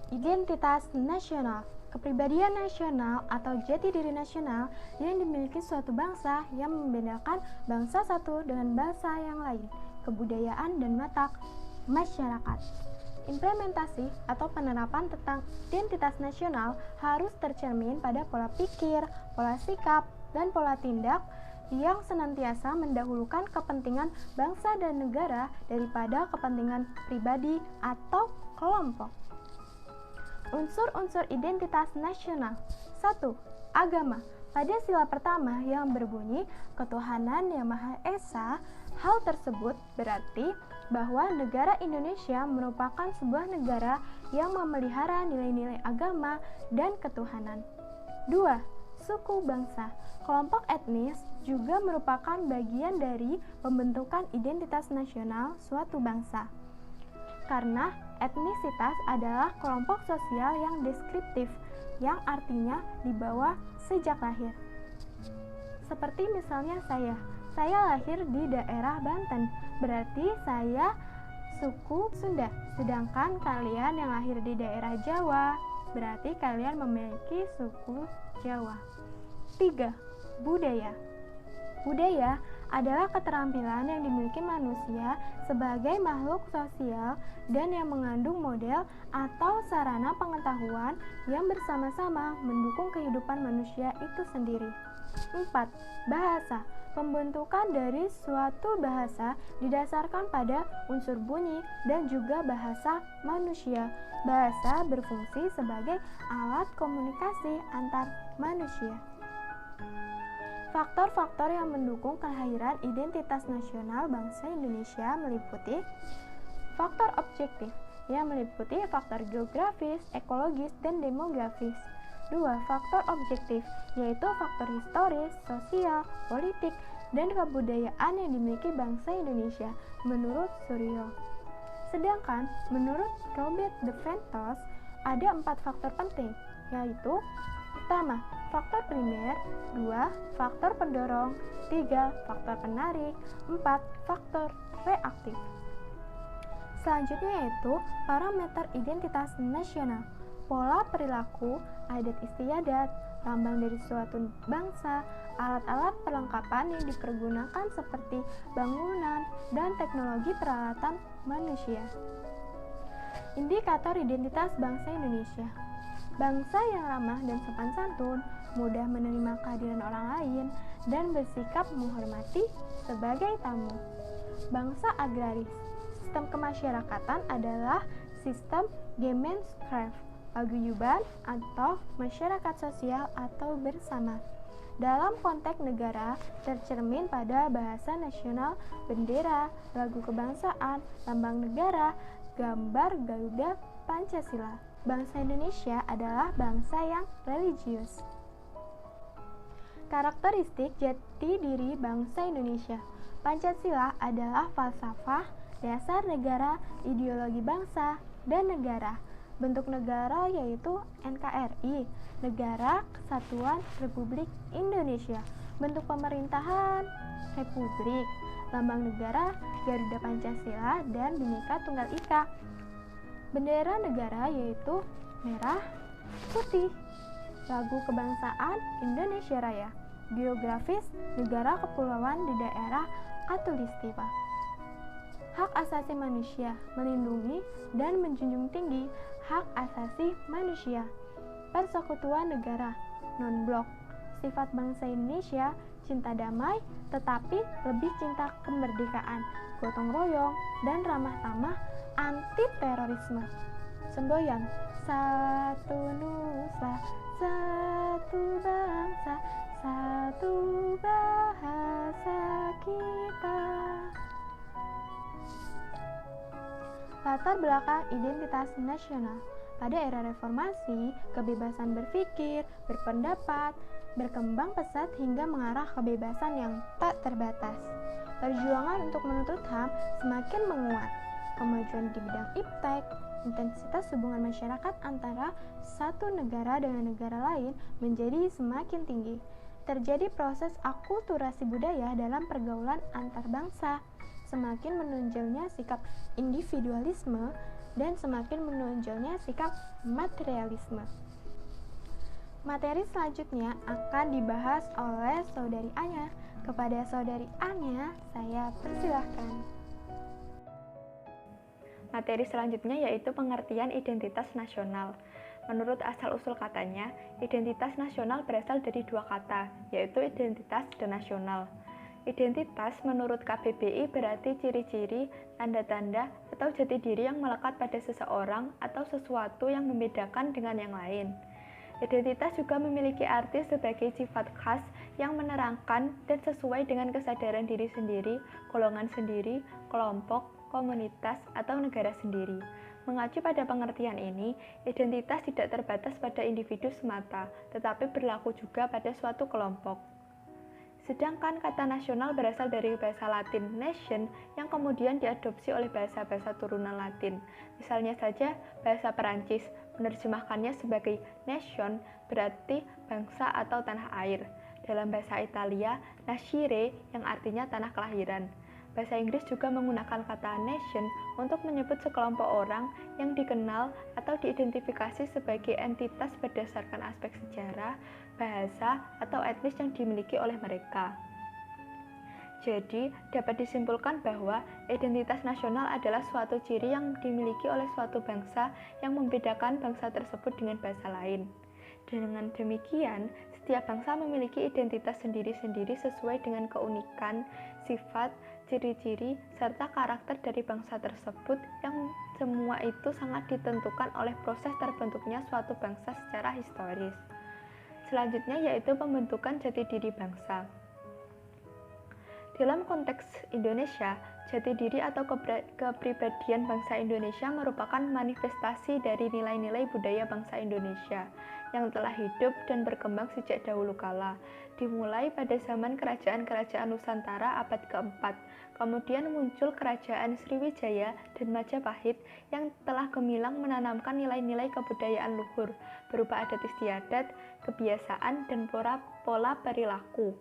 Identitas nasional, kepribadian nasional atau jati diri nasional yang dimiliki suatu bangsa yang membedakan bangsa satu dengan bangsa yang lain, kebudayaan dan watak masyarakat. Implementasi atau penerapan tentang identitas nasional harus tercermin pada pola pikir, pola sikap, dan pola tindak yang senantiasa mendahulukan kepentingan bangsa dan negara daripada kepentingan pribadi atau kelompok. Unsur-unsur identitas nasional. 1. Agama. Pada sila pertama yang berbunyi ketuhanan yang Maha Esa, hal tersebut berarti bahwa negara Indonesia merupakan sebuah negara yang memelihara nilai-nilai agama dan ketuhanan. 2. Suku bangsa. Kelompok etnis juga merupakan bagian dari pembentukan identitas nasional suatu bangsa. Karena etnisitas adalah kelompok sosial yang deskriptif, yang artinya dibawa sejak lahir. Seperti misalnya saya lahir di daerah Banten, berarti saya suku Sunda. Sedangkan kalian yang lahir di daerah Jawa, berarti kalian memiliki suku Jawa. 3. Budaya. Budaya adalah keterampilan yang dimiliki manusia sebagai makhluk sosial dan yang mengandung model atau sarana pengetahuan yang bersama-sama mendukung kehidupan manusia itu sendiri. 4. Bahasa. Pembentukan dari suatu bahasa didasarkan pada unsur bunyi dan juga bahasa manusia. Bahasa berfungsi sebagai alat komunikasi antar manusia. Faktor-faktor yang mendukung kelahiran identitas nasional bangsa Indonesia meliputi faktor objektif yang meliputi faktor geografis, ekologis, dan demografis. 2. Faktor objektif yaitu faktor historis, sosial, politik, dan kebudayaan yang dimiliki bangsa Indonesia menurut Suryo. Sedangkan menurut Robert de Ventos ada 4 faktor penting, yaitu pertama, faktor primer, 2. Faktor pendorong, 3. Faktor penarik, 4. Faktor reaktif. Selanjutnya yaitu parameter identitas nasional, pola perilaku, adat istiadat, lambang dari suatu bangsa, alat-alat perlengkapan yang dipergunakan seperti bangunan dan teknologi peralatan manusia. Indikator identitas bangsa Indonesia. Bangsa yang ramah dan sopan santun, mudah menerima kehadiran orang lain, dan bersikap menghormati sebagai tamu. Bangsa agraris. Sistem kemasyarakatan adalah sistem Gemeinschaft, paguyuban atau masyarakat sosial atau bersama. Dalam konteks negara, tercermin pada bahasa nasional, bendera, lagu kebangsaan, lambang negara, gambar Garuda, Pancasila. Bangsa Indonesia adalah bangsa yang religius. Karakteristik jati diri bangsa Indonesia. Pancasila adalah falsafah, dasar negara, ideologi bangsa, dan negara. Bentuk negara yaitu NKRI, Negara Kesatuan Republik Indonesia. Bentuk pemerintahan, Republik. Lambang negara, Garuda Pancasila, dan Bhinneka Tunggal Ika. Bendera negara yaitu merah, putih. Lagu kebangsaan Indonesia Raya. Geografis, negara kepulauan di daerah Katulistiwa. Hak asasi manusia, melindungi dan menjunjung tinggi hak asasi manusia. Persekutuan negara, non-blok. Sifat bangsa Indonesia, cinta damai, tetapi lebih cinta kemerdekaan, gotong royong, dan ramah tamah, anti terorisme. Semboyan, satu nusa, satu bangsa, satu bahasa kita. Latar belakang identitas nasional. Pada era reformasi, kebebasan berpikir, berpendapat, berkembang pesat hingga mengarah kebebasan yang tak terbatas. Perjuangan untuk menuntut HAM semakin menguat. Kemajuan di bidang iptek, intensitas hubungan masyarakat antara satu negara dengan negara lain menjadi semakin tinggi. Terjadi proses akulturasi budaya dalam pergaulan antar bangsa. Semakin menonjolnya sikap individualisme dan semakin menonjolnya sikap materialisme. Materi selanjutnya akan dibahas oleh Saudari Anya. Kepada Saudari Anya, saya persilahkan. Materi selanjutnya yaitu pengertian identitas nasional. Menurut asal-usul katanya, identitas nasional berasal dari dua kata, yaitu identitas dan nasional. Identitas menurut KBBI berarti ciri-ciri, tanda-tanda, atau jati diri yang melekat pada seseorang atau sesuatu yang membedakan dengan yang lain. Identitas juga memiliki arti sebagai sifat khas yang menerangkan dan sesuai dengan kesadaran diri sendiri, golongan sendiri, kelompok, komunitas, atau negara sendiri. Mengacu pada pengertian ini, identitas tidak terbatas pada individu semata, tetapi berlaku juga pada suatu kelompok. Sedangkan kata nasional berasal dari bahasa Latin nation yang kemudian diadopsi oleh bahasa-bahasa turunan Latin. Misalnya saja bahasa Perancis menerjemahkannya sebagai nation berarti bangsa atau tanah air. Dalam bahasa Italia, nascere yang artinya tanah kelahiran. Bahasa Inggris juga menggunakan kata nation untuk menyebut sekelompok orang yang dikenal atau diidentifikasi sebagai entitas berdasarkan aspek sejarah, bahasa, atau etnis yang dimiliki oleh mereka. Jadi, dapat disimpulkan bahwa identitas nasional adalah suatu ciri yang dimiliki oleh suatu bangsa yang membedakan bangsa tersebut dengan bangsa lain. Dengan demikian, setiap bangsa memiliki identitas sendiri-sendiri sesuai dengan keunikan, sifat, ciri-ciri, serta karakter dari bangsa tersebut yang semua itu sangat ditentukan oleh proses terbentuknya suatu bangsa secara historis. Selanjutnya yaitu pembentukan jati diri bangsa. Dalam konteks Indonesia, jati diri atau kepribadian bangsa Indonesia merupakan manifestasi dari nilai-nilai budaya bangsa Indonesia yang telah hidup dan berkembang sejak dahulu kala, dimulai pada zaman kerajaan-kerajaan Nusantara abad keempat. Kemudian muncul kerajaan Sriwijaya dan Majapahit yang telah gemilang menanamkan nilai-nilai kebudayaan luhur berupa adat istiadat, kebiasaan, dan pola perilaku.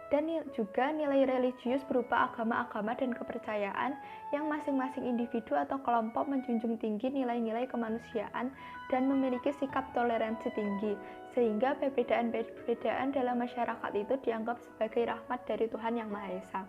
Dan juga nilai religius berupa agama-agama dan kepercayaan yang masing-masing individu atau kelompok menjunjung tinggi nilai-nilai kemanusiaan dan memiliki sikap toleransi tinggi, sehingga perbedaan-perbedaan dalam masyarakat itu dianggap sebagai rahmat dari Tuhan Yang Maha Esa.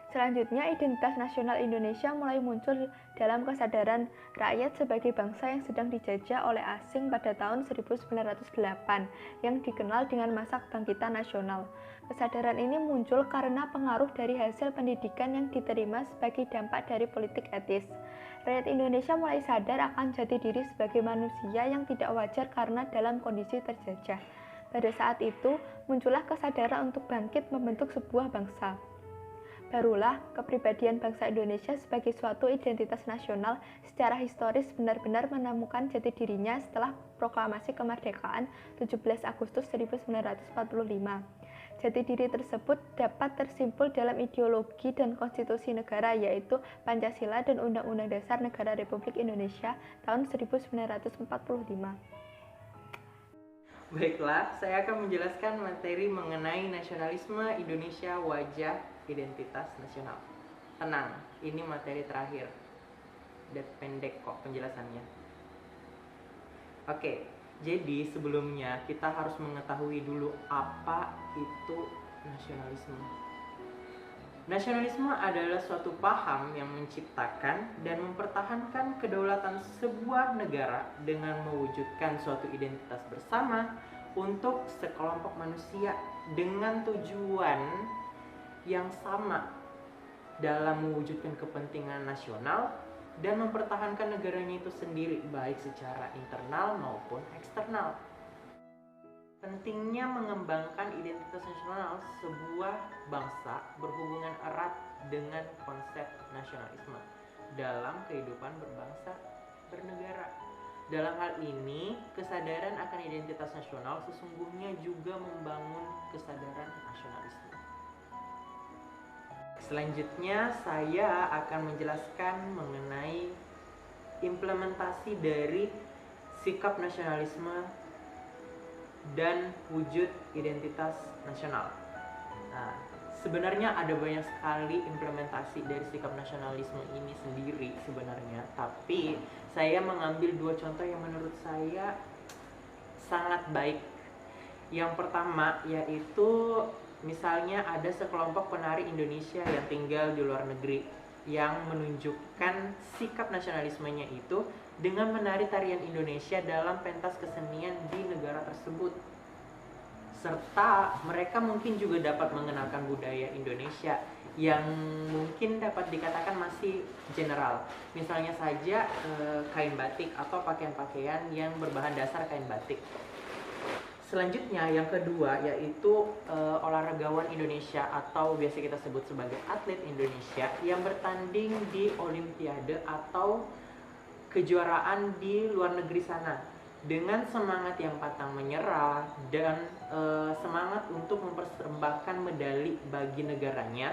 Selanjutnya, identitas nasional Indonesia mulai muncul dalam kesadaran rakyat sebagai bangsa yang sedang dijajah oleh asing pada tahun 1908 yang dikenal dengan masa kebangkitan nasional. Kesadaran ini muncul karena pengaruh dari hasil pendidikan yang diterima sebagai dampak dari politik etis. Rakyat Indonesia mulai sadar akan jati diri sebagai manusia yang tidak wajar karena dalam kondisi terjajah. Pada saat itu, muncullah kesadaran untuk bangkit membentuk sebuah bangsa. Barulah kepribadian bangsa Indonesia sebagai suatu identitas nasional secara historis benar-benar menemukan jati dirinya setelah proklamasi kemerdekaan 17 Agustus 1945. Jati diri tersebut dapat tersimpul dalam ideologi dan konstitusi negara, yaitu Pancasila dan Undang-Undang Dasar Negara Republik Indonesia tahun 1945. Baiklah, saya akan menjelaskan materi mengenai nasionalisme Indonesia, wajah identitas nasional. Tenang, ini materi terakhir. Dan pendek kok penjelasannya. Oke, jadi sebelumnya kita harus mengetahui dulu apa itu nasionalisme. Nasionalisme adalah suatu paham yang menciptakan dan mempertahankan kedaulatan sebuah negara dengan mewujudkan suatu identitas bersama untuk sekelompok manusia dengan tujuan yang sama dalam mewujudkan kepentingan nasional dan mempertahankan negaranya itu sendiri baik secara internal maupun eksternal. Pentingnya mengembangkan identitas nasional sebuah bangsa berhubungan erat dengan konsep nasionalisme dalam kehidupan berbangsa bernegara. Dalam hal ini, kesadaran akan identitas nasional sesungguhnya juga membangun kesadaran nasionalisme. Selanjutnya, saya akan menjelaskan mengenai implementasi dari sikap nasionalisme dan wujud identitas nasional. Nah, Sebenarnya ada banyak sekali implementasi dari sikap nasionalisme ini sendiri sebenarnya, tapi saya mengambil 2 contoh yang menurut saya sangat baik. Yang pertama yaitu misalnya ada sekelompok penari Indonesia yang tinggal di luar negeri yang menunjukkan sikap nasionalismenya itu dengan menari tarian Indonesia dalam pentas kesenian di negara tersebut. Serta mereka mungkin juga dapat mengenalkan budaya Indonesia yang mungkin dapat dikatakan masih general. Misalnya saja kain batik atau pakaian-pakaian yang berbahan dasar kain batik. Selanjutnya yang kedua yaitu olahragawan Indonesia atau biasa kita sebut sebagai atlet Indonesia yang bertanding di Olimpiade atau kejuaraan di luar negeri sana dengan semangat yang pantang menyerah dan semangat untuk mempersembahkan medali bagi negaranya,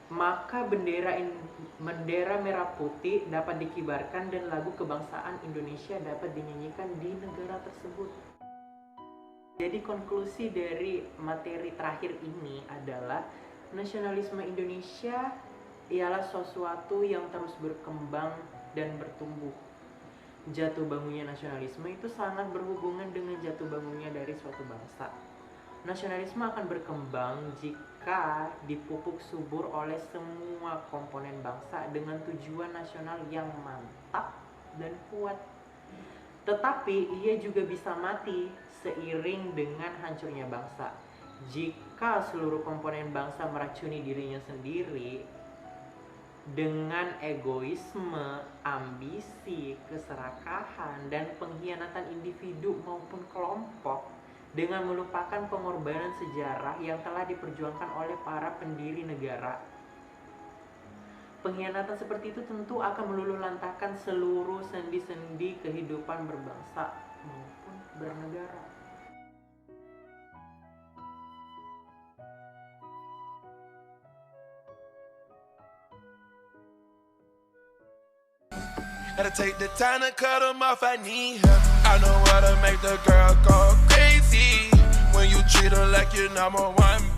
maka bendera merah putih dapat dikibarkan dan lagu kebangsaan Indonesia dapat dinyanyikan di negara tersebut. Jadi konklusi dari materi terakhir ini adalah nasionalisme Indonesia ialah sesuatu yang terus berkembang dan bertumbuh. Jatuh bangunnya nasionalisme itu sangat berhubungan dengan jatuh bangunnya dari suatu bangsa. Nasionalisme akan berkembang jika dipupuk subur oleh semua komponen bangsa dengan tujuan nasional yang mantap dan kuat. Tetapi ia juga bisa mati seiring dengan hancurnya bangsa. Jika seluruh komponen bangsa meracuni dirinya sendiri dengan egoisme, ambisi, keserakahan, dan pengkhianatan individu maupun kelompok, dengan melupakan pengorbanan sejarah yang telah diperjuangkan oleh para pendiri negara. Pengkhianatan seperti itu tentu akan meluluhlantahkan seluruh sendi-sendi kehidupan berbangsa maupun bernegara. Gotta take the time to cut them off, I need help. I know how to make the girl go crazy when you treat her like you're number one.